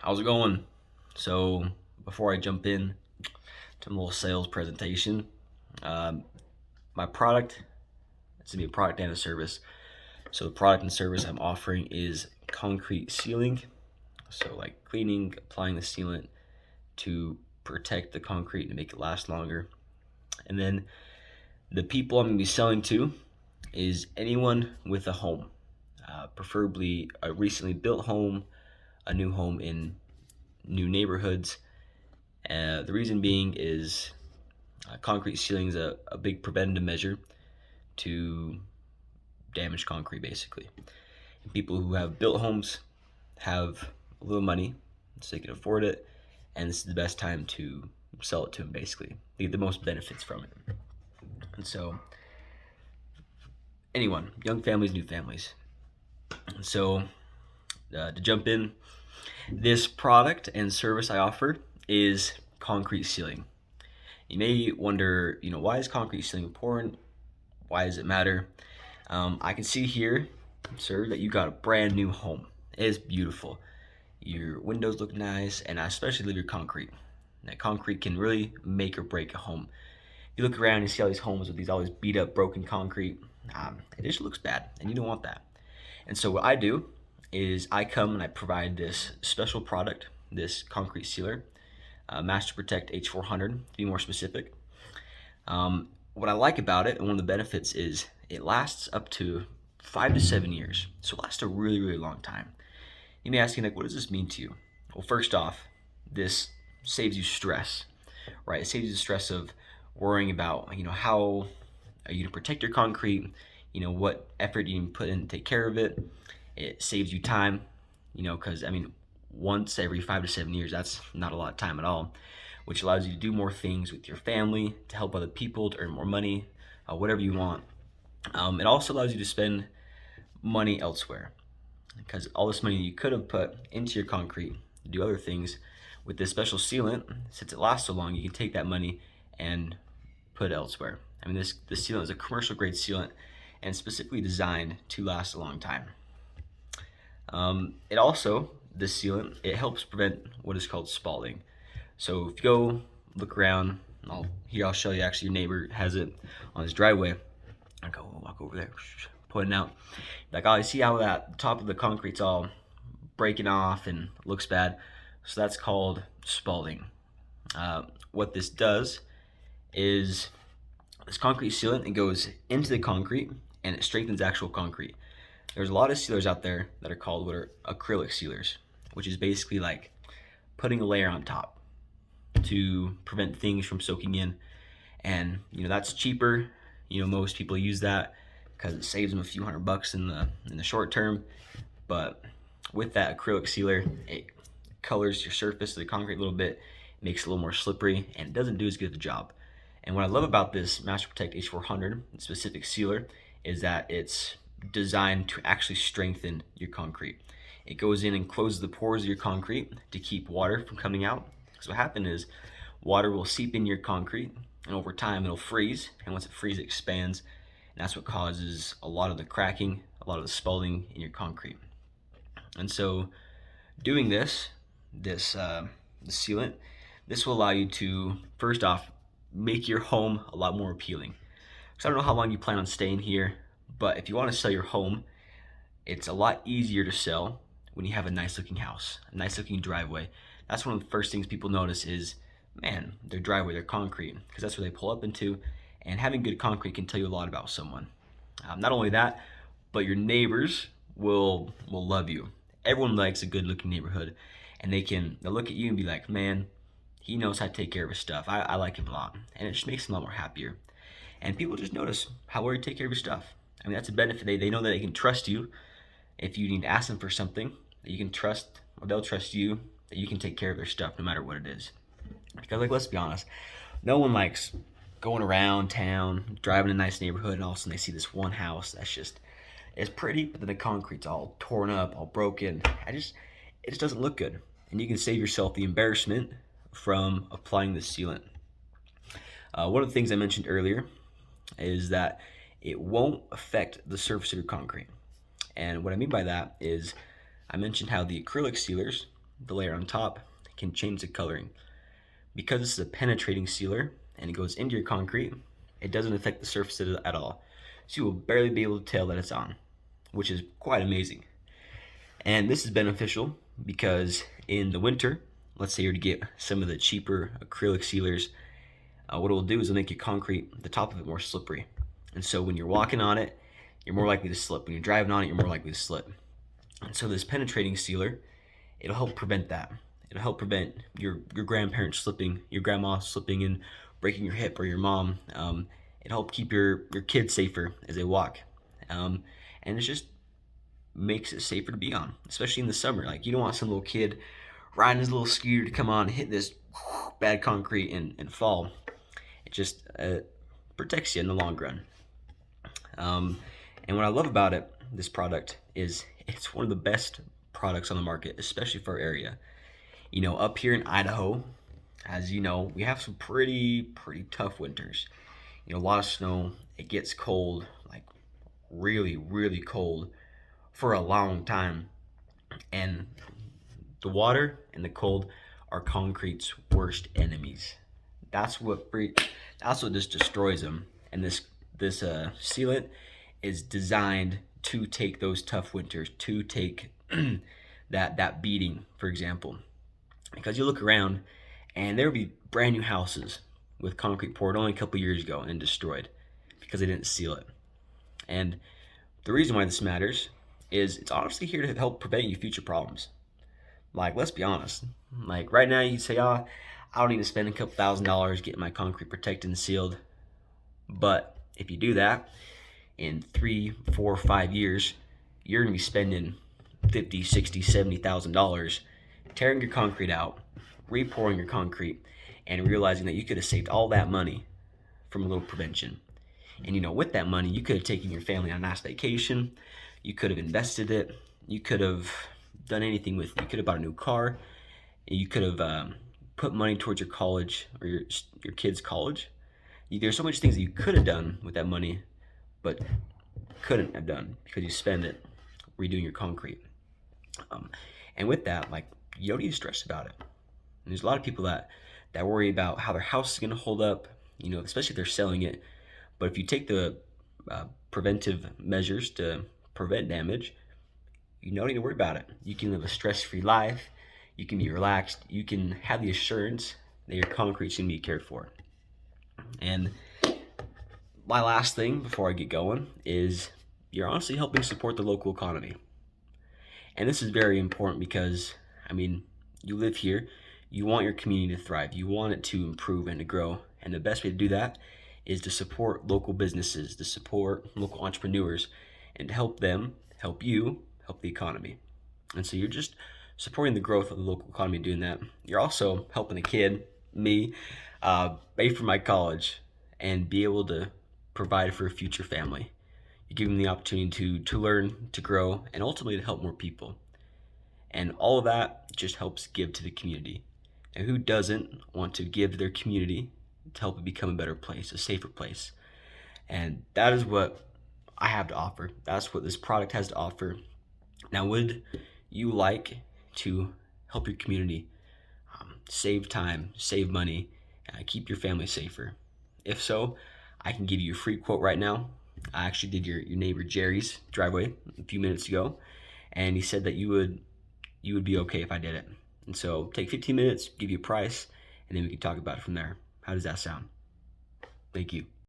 How's it going? So, before I jump in to a little sales presentation, um, my product, it's gonna be a product and a service. So, the product and service I'm offering is concrete sealing. So, like cleaning, applying the sealant to protect the concrete and make it last longer. And then the people I'm gonna be selling to is anyone with a home, preferably a recently built home, a new home in new neighborhoods. The reason being is concrete sealing is a big preventative measure to damage concrete, basically. And people who have built homes have a little money, so they can afford it, and this is the best time to sell it to them, basically. They get the most benefits from it. And so, anyone, young families, new families. And so, to jump in, this product and service I offer is concrete sealing. You may wonder, why is concrete sealing important? Why does it matter? I can see here, sir, that you got a brand new home. It is beautiful. Your windows look nice, and I especially love your concrete. That concrete can really make or break a home. You look around and you see all these homes with all this beat up, broken concrete. It just looks bad, and you don't want that. And so what I do is I come and I provide this special product, this concrete sealer, Master Protect H400 to be more specific. What I like about it and one of the benefits is it lasts up to 5 to 7 years. So it lasts a really, really long time. You may ask me, like, what does this mean to you? Well, first off, this saves you stress, right? It saves you the stress of worrying about, how are you to protect your concrete, what effort you can put in to take care of it. It saves you time, because, once every 5 to 7 years, that's not a lot of time at all, which allows you to do more things with your family, to help other people, to earn more money, whatever you want. It also allows you to spend money elsewhere because all this money you could have put into your concrete to do other things with this special sealant, since it lasts so long, you can take that money and put it elsewhere. This sealant is a commercial grade sealant and specifically designed to last a long time. This sealant, it helps prevent what is called spalling. So if you go look around, I'll show you. Actually, your neighbor has it on his driveway. I go walk over there, pointing out, like, oh, I see how that top of the concrete's all breaking off and looks bad. So that's called spalling. What this does is this concrete sealant, it goes into the concrete and it strengthens actual concrete. There's a lot of sealers out there that are called what are acrylic sealers, which is basically like putting a layer on top to prevent things from soaking in. And that's cheaper. Most people use that because it saves them a few $100 in the short term. But with that acrylic sealer, it colors your surface of the concrete a little bit, makes it a little more slippery, and it doesn't do as good of a job. And what I love about this Master Protect H400 specific sealer is that it's designed to actually strengthen your concrete. It goes in and closes the pores of your concrete to keep water from coming out. So what happens is water will seep in your concrete, and over time it'll freeze. And once it freezes, it expands, and that's what causes a lot of the cracking, a lot of the spalling in your concrete. And so, doing the sealant, this will allow you to first off make your home a lot more appealing. So I don't know how long you plan on staying here, but if you want to sell your home, it's a lot easier to sell when you have a nice looking house, a nice looking driveway. That's one of the first things people notice is, man, their driveway, their concrete, because that's where they pull up into. And having good concrete can tell you a lot about someone. Not only that, but your neighbors will love you. Everyone likes a good looking neighborhood, and they'll look at you and be like, man, he knows how to take care of his stuff. I like him a lot, and it just makes them a lot more happier. And people just notice how well you take care of your stuff. That's a benefit. They know that they can trust you. If you need to ask them for something, that you can trust, or they'll trust you, that you can take care of their stuff no matter what it is. Because, like, let's be honest, no one likes going around town, driving a nice neighborhood, and all of a sudden they see this one house that's just, it's pretty, but then the concrete's all torn up, all broken. It just doesn't look good. And you can save yourself the embarrassment from applying the sealant. One of the things I mentioned earlier is that it won't affect the surface of your concrete. And what I mean by that is I mentioned how the acrylic sealers, the layer on top can change the coloring. Because this is a penetrating sealer and it goes into your concrete, it doesn't affect the surface at all. So you will barely be able to tell that it's on, which is quite amazing. And this is beneficial because in the winter, let's say you're to get some of the cheaper acrylic sealers, what it will do is it'll make your concrete, the top of it, more slippery. And so when you're walking on it, you're more likely to slip. When you're driving on it, you're more likely to slip. And so this penetrating sealer, it'll help prevent that. It'll help prevent your grandparents slipping, your grandma slipping and breaking your hip, or your mom. It'll help keep your kids safer as they walk. And it just makes it safer to be on, especially in the summer. Like, you don't want some little kid riding his little scooter to come on and hit this bad concrete and fall. It just protects you in the long run. And what I love about it, this product, is it's one of the best products on the market, especially for our area. You know, up here in Idaho, as you know, we have some pretty tough winters. You know, a lot of snow. It gets cold, like really cold for a long time. And the water and the cold are concrete's worst enemies. That's what just destroys them. And this sealant is designed to take those tough winters, to take that beating, for example. Because you look around and there would be brand new houses with concrete poured only a couple years ago and destroyed because they didn't seal it. And the reason why this matters is it's honestly here to help prevent you future problems. Like, let's be honest. Like, right now you say, I don't need to spend a couple $1,000s getting my concrete protected and sealed. But if you do that, in 3, 4, 5 years, you're gonna be spending $50,000, $60,000, $70,000 tearing your concrete out, repouring your concrete, and realizing that you could have saved all that money from a little prevention. And you know, with that money, you could have taken your family on a nice vacation, you could have invested it, you could have done anything with it. You could have bought a new car, you could have put money towards your college or your kids' college. There's so much things that you could have done with that money, but couldn't have done because you spend it redoing your concrete. And with that, like, you don't need to stress about it. And there's a lot of people that worry about how their house is going to hold up, you know, especially if they're selling it. But if you take the preventive measures to prevent damage, you don't need to worry about it. You can live a stress-free life. You can be relaxed. You can have the assurance that your concrete's going to be cared for. And my last thing before I get going is you're honestly helping support the local economy. And this is very important because, I mean, you live here, you want your community to thrive, you want it to improve and to grow. And the best way to do that is to support local businesses, to support local entrepreneurs, and to help them, help you, help the economy. And so you're just supporting the growth of the local economy doing that. You're also helping a kid, me, pay for my college and be able to provide for a future family. You give them the opportunity to learn, to grow, and ultimately to help more people. And all of that just helps give to the community. And who doesn't want to give to their community to help it become a better place, a safer place? And that is what I have to offer. That's what this product has to offer. Now, would you like to help your community save time, save money, keep your family safer? If so, I can give you a free quote right now. I actually did your neighbor Jerry's driveway a few minutes ago, and he said that you would be okay if I did it. And so take 15 minutes, give you a price, and then we can talk about it from there. How does that sound? Thank you.